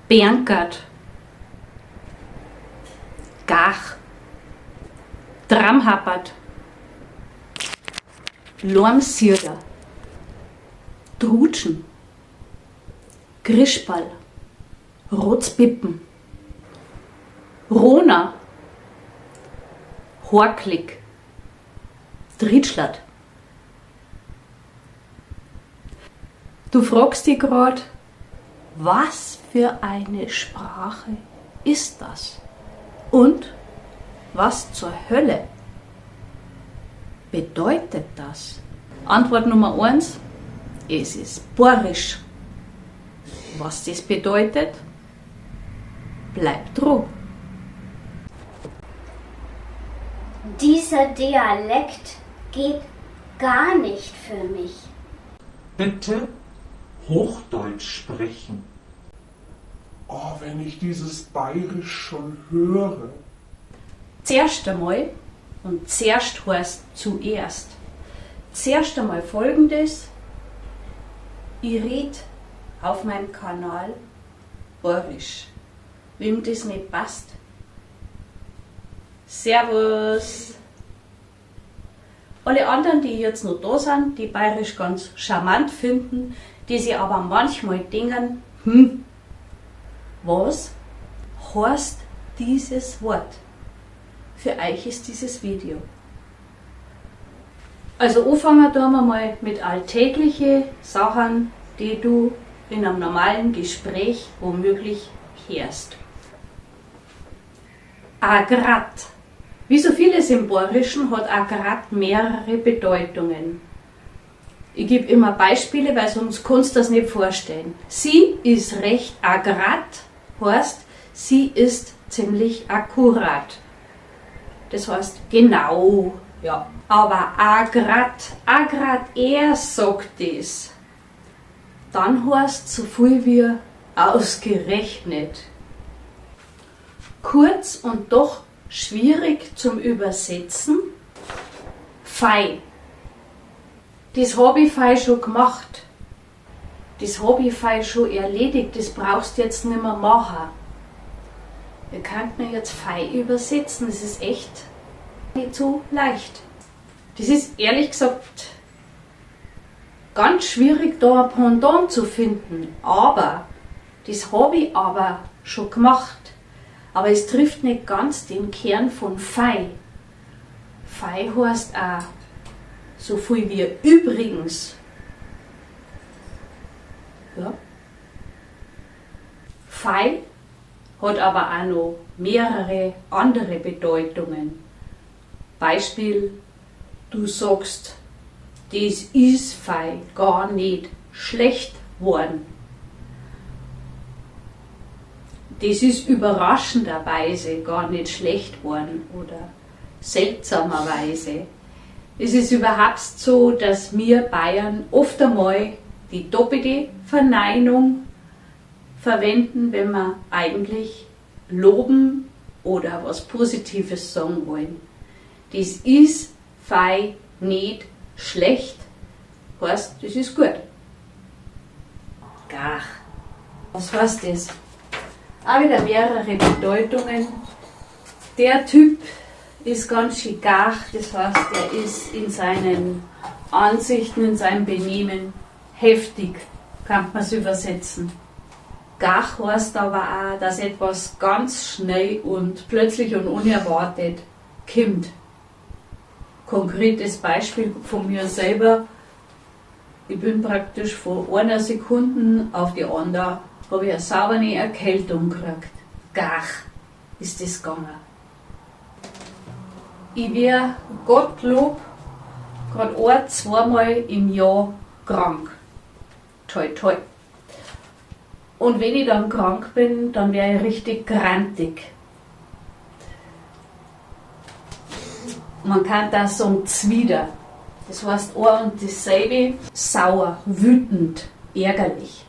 Bernkert, Gach, Dramhappert, Lormsierder, Drutschen, Grischball, Rotzbippen, Rona, Horklick, Dritschlert. Du fragst dich grad, was für eine Sprache ist das? Und was zur Hölle bedeutet das? Antwort Nummer 1, es ist Borisch. Was das bedeutet, bleibt dran. Dieser Dialekt geht gar nicht für mich. Bitte Hochdeutsch sprechen. Oh, wenn ich dieses Bayerisch schon höre. Zuerst einmal, und zuerst heißt zuerst. Zuerst einmal Folgendes: Ich rede auf meinem Kanal Borisch. Wem das nicht passt. Servus! Alle anderen, die jetzt noch da sind, die Bayerisch ganz charmant finden, die sich aber manchmal denken, was heißt dieses Wort? Für euch ist dieses Video. Also anfangen tun wir mal mit alltäglichen Sachen, die du in einem normalen Gespräch womöglich hörst. Agrat. Wie so vieles im Bayerischen hat Agrat mehrere Bedeutungen. Ich gebe immer Beispiele, weil sonst kannst du das nicht vorstellen. Sie ist recht agrat, heißt, sie ist ziemlich akkurat. Das heißt genau, ja. Aber agrat, er sagt es. Dann heißt so viel wie ausgerechnet. Kurz und doch schwierig zum Übersetzen. Fei. Das habe ich fei schon gemacht. Das habe ich fei schon erledigt. Das brauchst du jetzt nicht mehr machen. Wir könnten jetzt fei übersetzen. Das ist echt nicht so leicht. Das ist ehrlich gesagt ganz schwierig, da ein Pendant zu finden. Aber das habe ich aber schon gemacht. Aber es trifft nicht ganz den Kern von fei. Fei heißt auch so viel wie übrigens. Ja. Fei hat aber auch noch mehrere andere Bedeutungen. Beispiel, du sagst, das ist fei gar nicht schlecht worden. Das ist überraschenderweise gar nicht schlecht worden oder seltsamerweise. Es ist überhaupt so, dass wir Bayern oft einmal die doppelte Verneinung verwenden, wenn wir eigentlich loben oder was Positives sagen wollen. Das ist fei nicht schlecht, heißt, das ist gut. Gach. Was heißt das? Auch wieder mehrere Bedeutungen. Der Typ ist ganz schön gach, das heißt, er ist in seinen Ansichten, in seinem Benehmen heftig, kann man es übersetzen. Gach heißt aber auch, dass etwas ganz schnell und plötzlich und unerwartet kommt. Konkretes Beispiel von mir selber: Ich bin praktisch von einer Sekunde auf die andere, habe ich eine saubere Erkältung gekriegt. Gach ist das gegangen. Ich werde Gottlob gerade ein-, zweimal im Jahr krank. Toi, toi. Und wenn ich dann krank bin, dann wäre ich richtig grantig. Man kann das sagen zwider. Das heißt ein und dasselbe, sauer, wütend, ärgerlich.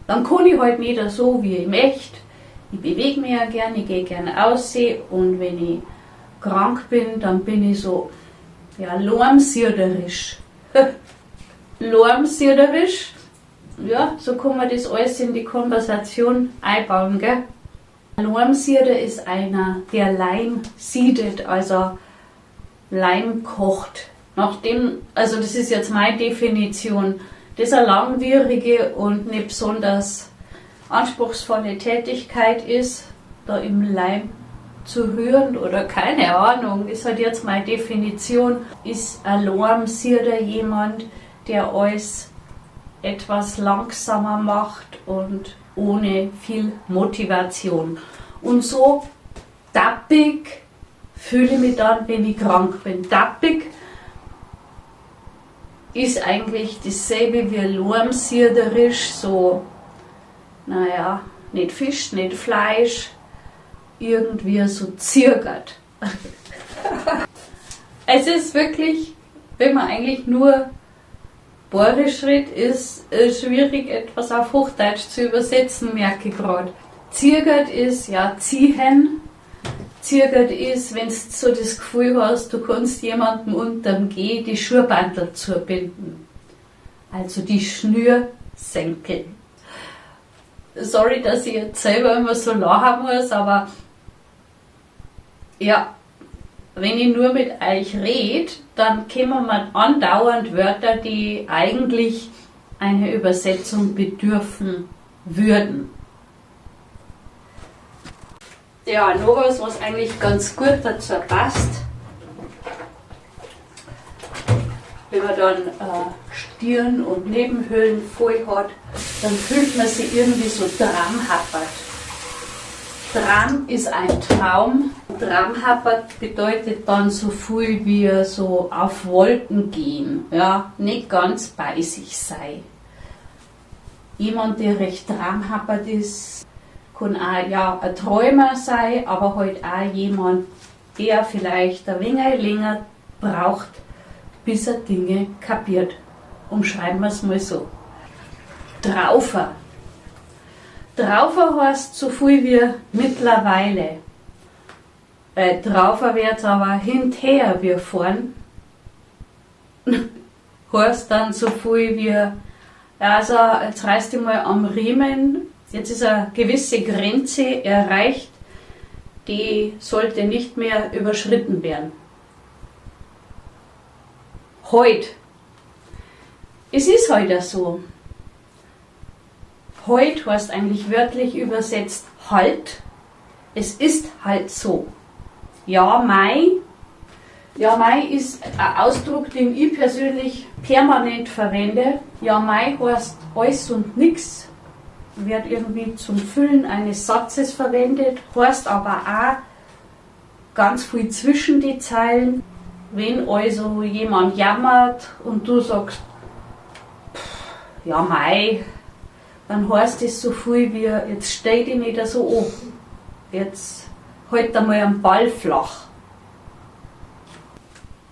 Dann kann ich halt nicht so, wie ich möchte. Ich bewege mich ja gerne, ich gehe gerne aussehen, und wenn ich krank bin, dann bin ich so, ja, lormsierderisch. Lormsierderisch, ja, so kann man das alles in die Konversation einbauen, gell? Ein Leimsieder ist einer, der Leim siedet, also Leim kocht. Also das ist jetzt meine Definition, das eine langwierige und nicht besonders anspruchsvolle Tätigkeit ist, da im Leim zu rühren oder keine Ahnung, ist halt jetzt meine Definition, ist ein Leimsieder jemand, der alles etwas langsamer macht und ohne viel Motivation. Und so tappig fühle ich mich dann, wenn ich krank bin. Tappig ist eigentlich dasselbe wie leimsiederisch, so, naja, nicht Fisch, nicht Fleisch, irgendwie so zirgert. Es ist wirklich, wenn man eigentlich nur Bayerisch redet, ist schwierig, etwas auf Hochdeutsch zu übersetzen, merke ich gerade. Zirgert ist, ja, ziehen. Zirgert ist, wenn du so das Gefühl hast, du kannst jemandem unterm Geh die Schuhbandel zubinden. Also die Schnürsenkel. Sorry, dass ich jetzt selber immer so lachen muss, aber ja, wenn ich nur mit euch rede, dann kommen mir andauernd Wörter, die eigentlich eine Übersetzung bedürfen würden. Ja, noch was eigentlich ganz gut dazu passt. Wenn man dann Stirn und Nebenhöhlen voll hat, dann fühlt man sich irgendwie so traumhappert. Traum ist ein Traum. Traumhappert bedeutet dann so viel wie so auf Wolken gehen, ja, nicht ganz bei sich sein. Jemand, der recht traumhappert ist, kann auch ja, ein Träumer sein, aber halt auch jemand, der vielleicht ein wenig länger braucht, bis er Dinge kapiert. Umschreiben wir es mal so. Traufer. Traufer heißt so viel wie mittlerweile. Traufer wird aber hinterher wie vorn. Heißt dann so viel wie, also jetzt reißt du mal am Riemen, jetzt ist eine gewisse Grenze erreicht, die sollte nicht mehr überschritten werden. Heute. Es ist heute so. Heute heißt eigentlich wörtlich übersetzt halt. Es ist halt so. Ja, Mai. Ja, Mai ist ein Ausdruck, den ich persönlich permanent verwende. Ja, Mai heißt alles und nix. Wird irgendwie zum Füllen eines Satzes verwendet. Heißt aber auch ganz viel zwischen die Zeilen. Wenn also jemand jammert und du sagst, ja, Mai, dann heißt es so viel wie, jetzt steh dich nicht so an. Jetzt halt einmal am Ball flach.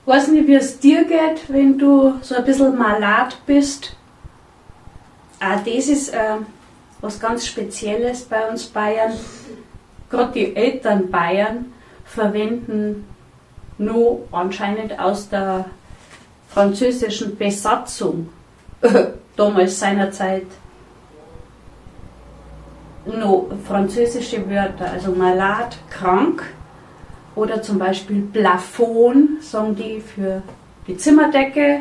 Ich weiß nicht, wie es dir geht, wenn du so ein bisschen malat bist. Auch das ist was ganz Spezielles bei uns Bayern. Gerade die Eltern Bayern verwenden nur anscheinend aus der französischen Besatzung, damals seinerzeit, noch französische Wörter, also malat, krank, oder zum Beispiel Plafond, sagen die für die Zimmerdecke,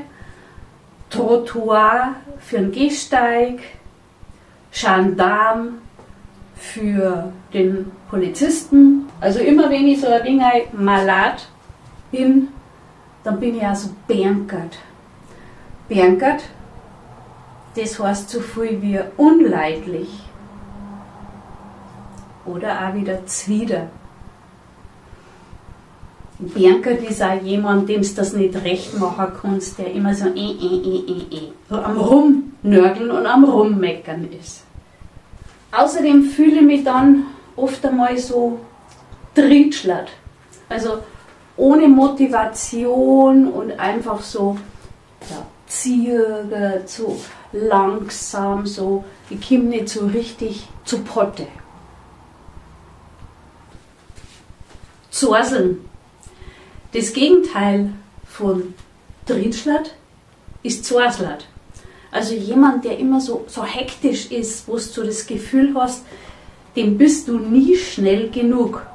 Trottoir für den Gehsteig, Gendarme für den Polizisten. Also immer wenn ich so ein wenig malat bin, dann bin ich auch so bernkert. Bernkert, das heißt so viel wie unleidlich. Oder auch wieder zwider. Bernkert ist auch jemand, dem du das nicht recht machen kannst, der immer so so am Rumnörgeln und am Rummeckern ist. Außerdem fühle ich mich dann oft einmal so dritschlert. Also ohne Motivation und einfach so ja, zierget, so langsam, so, ich komme nicht so richtig zu Potte. Zorseln. Das Gegenteil von Dritschlert ist Zorslert. Also jemand, der immer so hektisch ist, wo du das Gefühl hast, dem bist du nie schnell genug.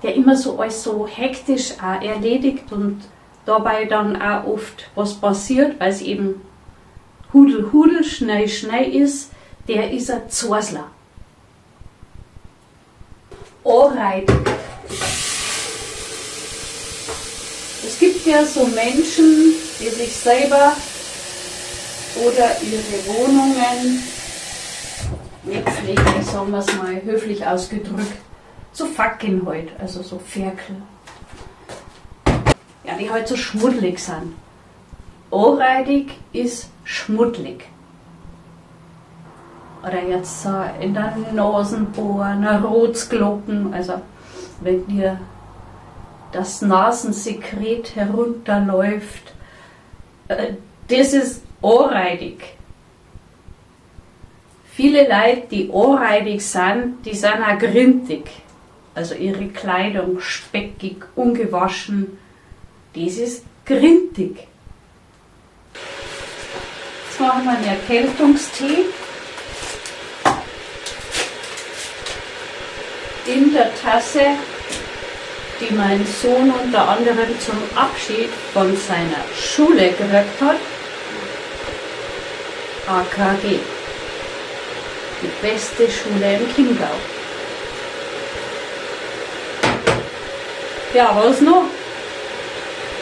Der immer so alles so hektisch auch erledigt und dabei dann auch oft was passiert, weil es eben hudel, hudel, schnell, schnell ist, der ist ein Zorsler. Anreitig. Es gibt ja so Menschen, die sich selber oder ihre Wohnungen wegpflegen, sagen wir es mal höflich ausgedrückt, so Facken halt, also so Ferkel. Ja, die halt so schmuddelig sind. Anreitig ist schmuddelig. Oder jetzt so in der Nasenbohren, Rotsglocken, also wenn dir das Nasensekret herunterläuft, das ist anreitig. Viele Leute, die anreitig sind, die sind auch grintig. Also ihre Kleidung speckig, ungewaschen, das ist grintig. Jetzt machen wir einen Erkältungstee. In der Tasse, die mein Sohn unter anderem zum Abschied von seiner Schule gekriegt hat. AKG. Die beste Schule im Chiemgau. Ja, was noch?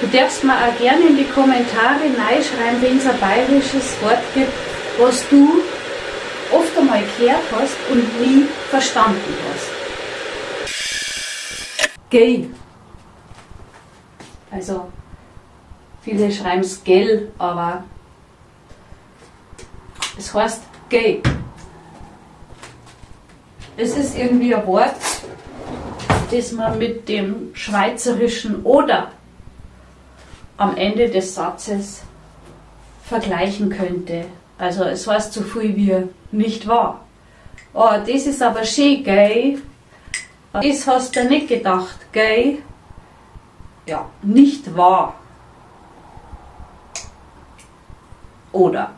Du darfst mir auch gerne in die Kommentare reinschreiben, wenn es ein bayerisches Wort gibt, was du oft einmal gehört hast und nie verstanden hast. Gay. Also, viele schreiben es gell, aber es heißt gay. Es ist irgendwie ein Wort, das man mit dem schweizerischen oder am Ende des Satzes vergleichen könnte. Also es heißt so viel wie nicht wahr. Oh, das ist aber schön gay. Das hast du nicht gedacht, gay? Ja, nicht wahr. Oder.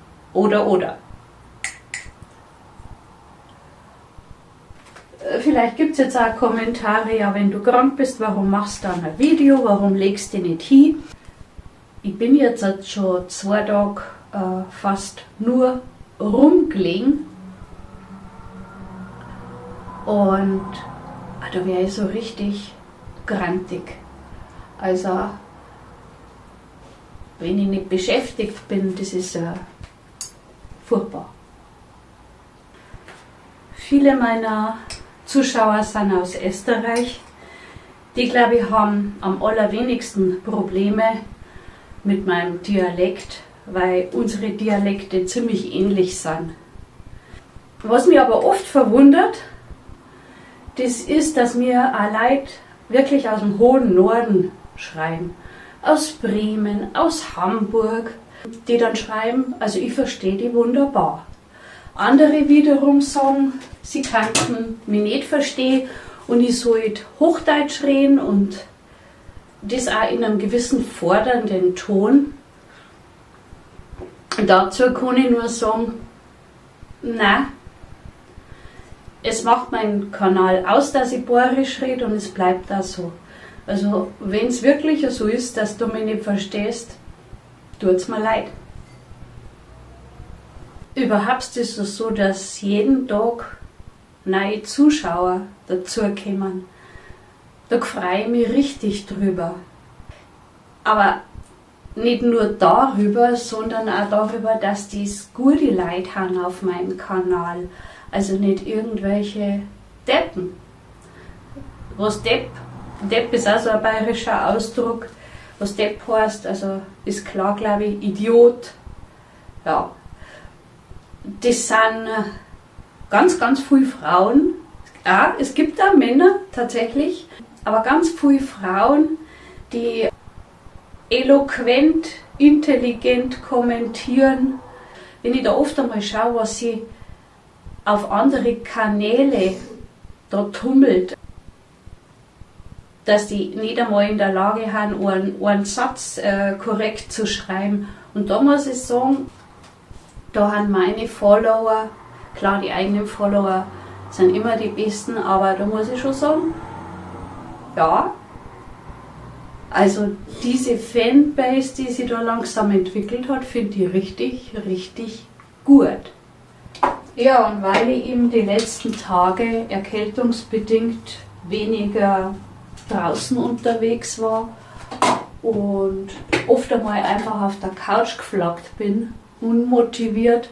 Vielleicht gibt es jetzt auch Kommentare, ja, wenn du krank bist, warum machst du dann ein Video, warum legst du nicht hin? Ich bin jetzt schon 2 Tage fast nur rumgelegen und da wäre ich so richtig grantig. Also, wenn ich nicht beschäftigt bin, das ist furchtbar. Viele meiner Zuschauer sind aus Österreich. Die, glaube ich, haben am allerwenigsten Probleme mit meinem Dialekt, weil unsere Dialekte ziemlich ähnlich sind. Was mich aber oft verwundert, das ist, dass mir auch Leute wirklich aus dem hohen Norden schreiben. Aus Bremen, aus Hamburg, die dann schreiben, also ich verstehe die wunderbar. Andere wiederum sagen, sie könnten mich nicht verstehen und ich sollte Hochdeutsch reden und das auch in einem gewissen fordernden Ton. Dazu kann ich nur sagen, nein, es macht meinen Kanal aus, dass ich bayerisch rede und es bleibt auch so. Also wenn es wirklich so ist, dass du mich nicht verstehst, tut's mir leid. Überhaupt ist es so, dass jeden Tag neue Zuschauer dazukommen. Da freue ich mich richtig drüber. Aber nicht nur darüber, sondern auch darüber, dass dies gute Leute haben auf meinem Kanal. Also nicht irgendwelche Deppen. Was Depp ist auch so ein bayerischer Ausdruck. Was Depp heißt, also ist klar, glaube ich, Idiot. Ja. Das sind ganz, ganz viele Frauen. Ja, es gibt auch Männer tatsächlich, aber ganz viele Frauen, die eloquent, intelligent kommentieren. Wenn ich da oft einmal schaue, was sie auf andere Kanäle da tummelt, dass die nicht einmal in der Lage haben, einen Satz korrekt zu schreiben. Und da muss ich sagen, Da haben meine Follower, klar, die eigenen Follower sind immer die besten, aber da muss ich schon sagen, ja, also diese Fanbase, die sich da langsam entwickelt hat, finde ich richtig, richtig gut. Ja, und weil ich eben die letzten Tage erkältungsbedingt weniger draußen unterwegs war und oft einmal einfach auf der Couch geflackt bin, unmotiviert,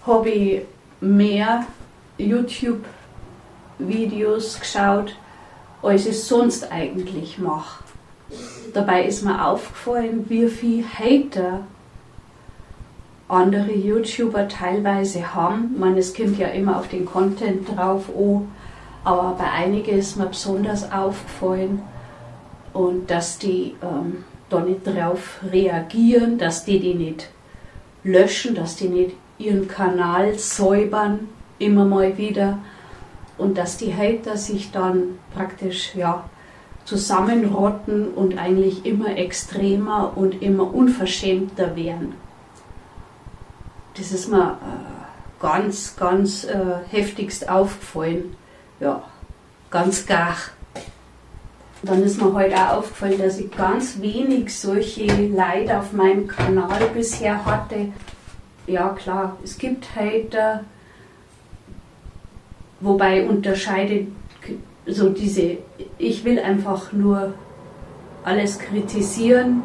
habe ich mehr YouTube-Videos geschaut, als ich sonst eigentlich mache. Dabei ist mir aufgefallen, wie viel Hater andere YouTuber teilweise haben. Ich meine, es kommt ja immer auf den Content drauf an, aber bei einigen ist mir besonders aufgefallen, und dass die da nicht drauf reagieren, dass die nicht löschen, dass die nicht ihren Kanal säubern, immer mal wieder, und dass die Hater sich dann praktisch zusammenrotten und eigentlich immer extremer und immer unverschämter werden. Das ist mir ganz, ganz heftigst aufgefallen. Ja, ganz gar. Dann ist mir heute auch aufgefallen, dass ich ganz wenig solche Leute auf meinem Kanal bisher hatte. Ja klar, es gibt Hater, wobei unterscheidet so diese, ich will einfach nur alles kritisieren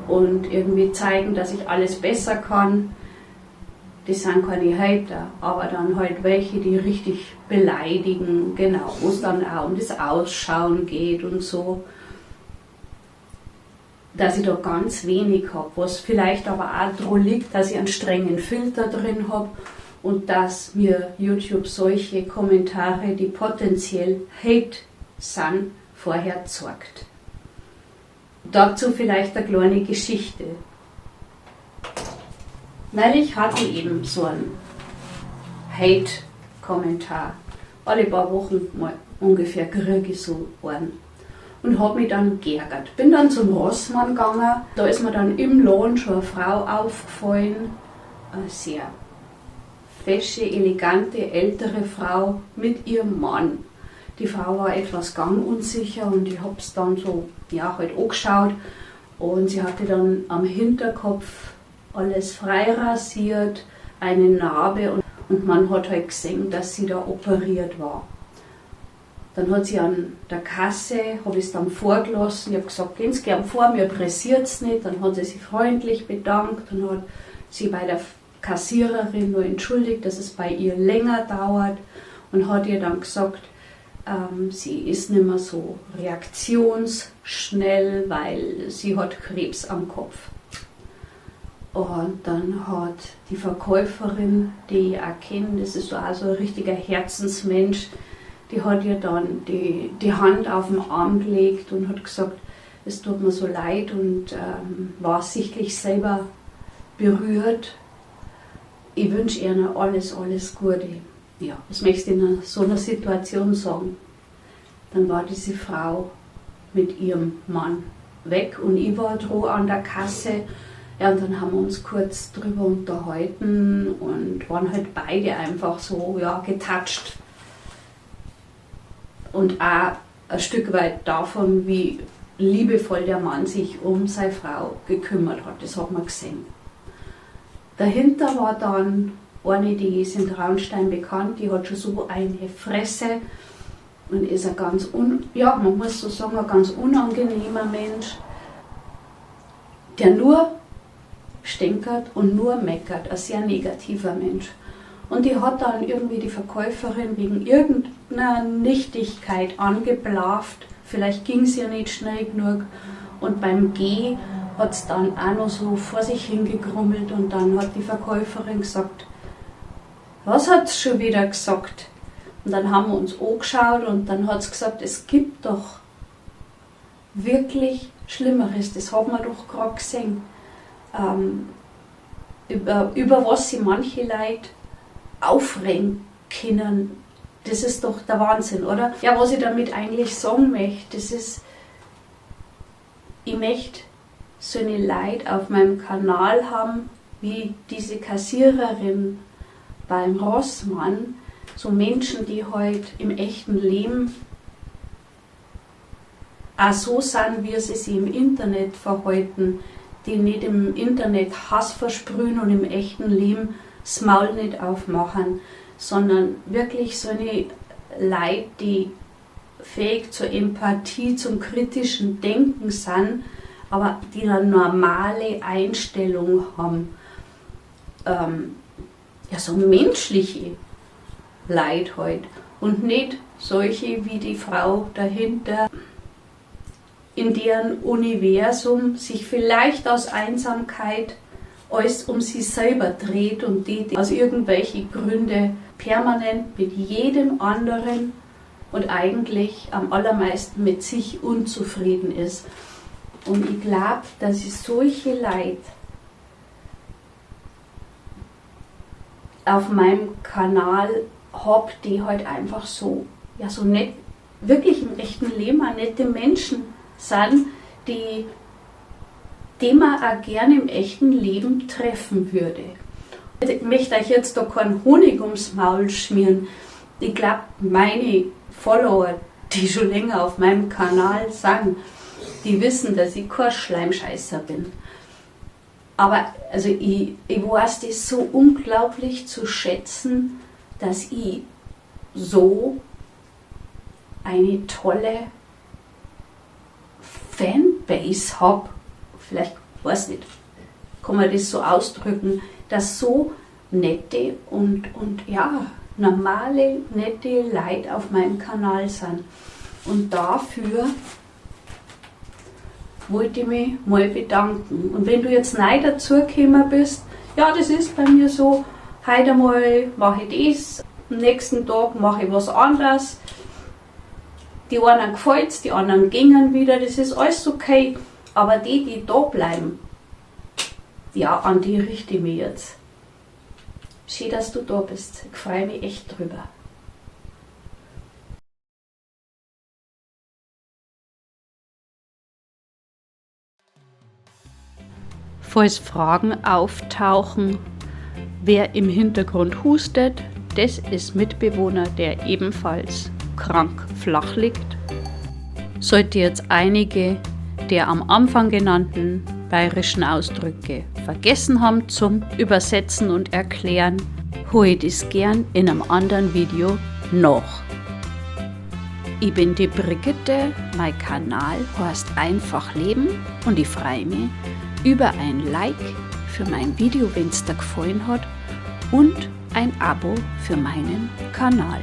und irgendwie zeigen, dass ich alles besser kann. Das sind keine Hater, aber dann halt welche, die richtig beleidigen, genau, wo es dann auch um das Ausschauen geht und so. Dass ich da ganz wenig habe, was vielleicht aber auch daran liegt, dass ich einen strengen Filter drin habe und dass mir YouTube solche Kommentare, die potenziell Hate sind, vorher zeigt. Dazu vielleicht eine kleine Geschichte. Neulich hatte ich eben so einen Hate-Kommentar. Alle paar Wochen mal ungefähr kriege ich so einen. Und habe mich dann geärgert. Bin dann zum Rossmann gegangen. Da ist mir dann im Laden schon eine Frau aufgefallen. Eine sehr fesche, elegante, ältere Frau mit ihrem Mann. Die Frau war etwas gangunsicher und ich habe es dann so halt angeschaut. Und sie hatte dann am Hinterkopf alles frei rasiert, eine Narbe, und man hat halt gesehen, dass sie da operiert war. Dann hat sie an der Kasse, habe ich es dann vorgelassen, ich habe gesagt, gehen Sie gern vor, mir pressiert es nicht. Dann hat sie sich freundlich bedankt, dann hat sie bei der Kassiererin nur entschuldigt, dass es bei ihr länger dauert, und hat ihr dann gesagt, sie ist nicht mehr so reaktionsschnell, weil sie hat Krebs am Kopf. Und dann hat die Verkäuferin, die ich auch kenne, das ist auch so ein richtiger Herzensmensch, die hat ihr dann die Hand auf den Arm gelegt und hat gesagt, es tut mir so leid, und war sichtlich selber berührt. Ich wünsche ihr alles, alles Gute. Ja, was möchtest du in so einer Situation sagen? Dann war diese Frau mit ihrem Mann weg und ich war dran an der Kasse. Ja, und dann haben wir uns kurz drüber unterhalten und waren halt beide einfach so, getoucht. Und auch ein Stück weit davon, wie liebevoll der Mann sich um seine Frau gekümmert hat. Das hat man gesehen. Dahinter war dann eine, die ist in Traunstein bekannt, die hat schon so eine Fresse und ist ein ganz, man muss so sagen, ein ganz unangenehmer Mensch, der nur stänkert und nur meckert, ein sehr negativer Mensch. Und die hat dann irgendwie die Verkäuferin wegen irgendeiner Nichtigkeit angeblaft, vielleicht ging es ja nicht schnell genug, und beim Geh hat es dann auch noch so vor sich hingegrummelt, und dann hat die Verkäuferin gesagt, was hat es schon wieder gesagt? Und dann haben wir uns angeschaut und dann hat es gesagt, es gibt doch wirklich Schlimmeres, das haben wir doch gerade gesehen. Über was sie manche Leute aufregen können, das ist doch der Wahnsinn, oder? Ja, was ich damit eigentlich sagen möchte, das ist, ich möchte so eine Leute auf meinem Kanal haben, wie diese Kassiererin beim Rossmann, so Menschen, die heute im echten Leben auch so sind, wie sie sich im Internet verhalten, die nicht im Internet Hass versprühen und im echten Leben das Maul nicht aufmachen, sondern wirklich so eine Leute, die fähig zur Empathie, zum kritischen Denken sind, aber die eine normale Einstellung haben. So menschliche Leute halt. Und nicht solche wie die Frau dahinter, in deren Universum sich vielleicht aus Einsamkeit alles um sie selber dreht und die aus irgendwelchen Gründen permanent mit jedem anderen und eigentlich am allermeisten mit sich unzufrieden ist. Und ich glaube, dass ich solche Leute auf meinem Kanal habe, die halt einfach so nett, wirklich im echten Leben auch nette Menschen sind, die man auch gerne im echten Leben treffen würde. Ich möchte euch jetzt da keinen Honig ums Maul schmieren. Ich glaube, meine Follower, die schon länger auf meinem Kanal sind, die wissen, dass ich kein Schleimscheißer bin. Aber also ich weiß das so unglaublich zu schätzen, dass ich so eine tolle Fanbase habe. Vielleicht, weiß nicht, kann man das so ausdrücken, dass so nette und normale, nette Leute auf meinem Kanal sind. Und dafür wollte ich mich mal bedanken. Und wenn du jetzt neu dazugekommen bist, ja, das ist bei mir so, heute mal mache ich das, am nächsten Tag mache ich was anderes. Die einen gefällt es, die anderen gingen wieder, das ist alles okay. Aber die da bleiben, ja, an die richte ich mich jetzt. Schön, dass du da bist. Ich freue mich echt drüber. Falls Fragen auftauchen, wer im Hintergrund hustet, das ist Mitbewohner, der ebenfalls krank flach liegt. Sollte jetzt einige der am Anfang genannten bayerischen Ausdrücke vergessen haben zum Übersetzen und Erklären, hole ich das gern in einem anderen Video nach. Ich bin die Brigitte, mein Kanal heißt Einfach Leben und ich freue mich über ein Like für mein Video, wenn es dir gefallen hat, und ein Abo für meinen Kanal.